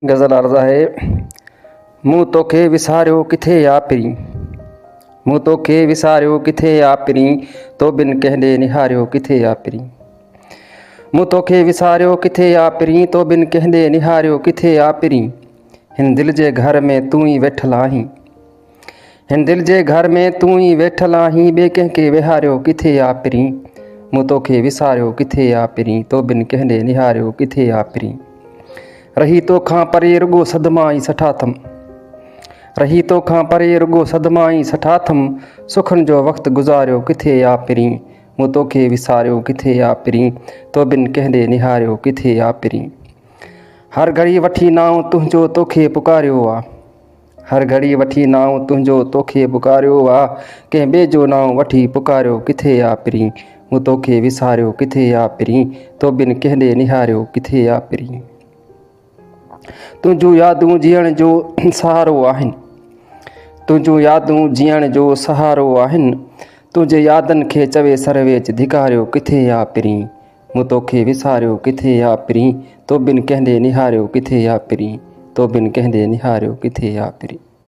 गज़ल अर्ज़ है। मूं तोखे विसारियो किथे या पिरी, मूं तोखे विसारियो किथे या पिरी, तो बिन कंहिंजे निहारियो किथे या पिरी। मूं तोखे विसारियो किथे या पिरी, तो बिन कंहिंजे निहारियो किथे या पिरी। हिन दिल जे घर में तूं ई वेठल आहीं, हिन दिल जे घर में तूं ई वेठल आहीं, ॿिए कंहिंखे विहारियो किथे या पिरी। मूं तोखे विसारियो किथे या पिरी, तो बिन कंहिंजे निहारियो किथे या पिरी। रही तोखां परे रुॻो सदमा ई सठा थम, रही तोखां परे रुॻो सदमा ई सठा थम, सुखनि जो वक़्तु गुज़ारियो किथे या पिरी। मूं तोखे विसारियो किथे या पिरी, तो बिन कंहिंजे निहारियो किथे या पिरी। हर घड़ी वठी नाव तुंहिंजो तोखे पुकारियो आ, हर घड़ी वठी नाव तुंहिंजो तोखे पुकारियो आ, कंहिं ॿिए जो नाव वठी पुकारियो किथे या पिरी। मूं तोखे विसारियो किथे या पिरी, तो बिन कंहिंजे निहारियो किथे या पिरी। तुंहिंजूं यादूं जीअण जो सहारो आहिनि, तुंहिंजूं यादूं जीअण जो सहारो आहिनि, तुंहिंजे यादनि खे चवे सरवेच धिकारियो किथे या पिरी। मूं तोखे विसारियो किथे या पिरी, तो बिन कंहिंजे निहारियो किथे या पिरी, तो बिन कंहिंजे निहारियो किथे या पिरी।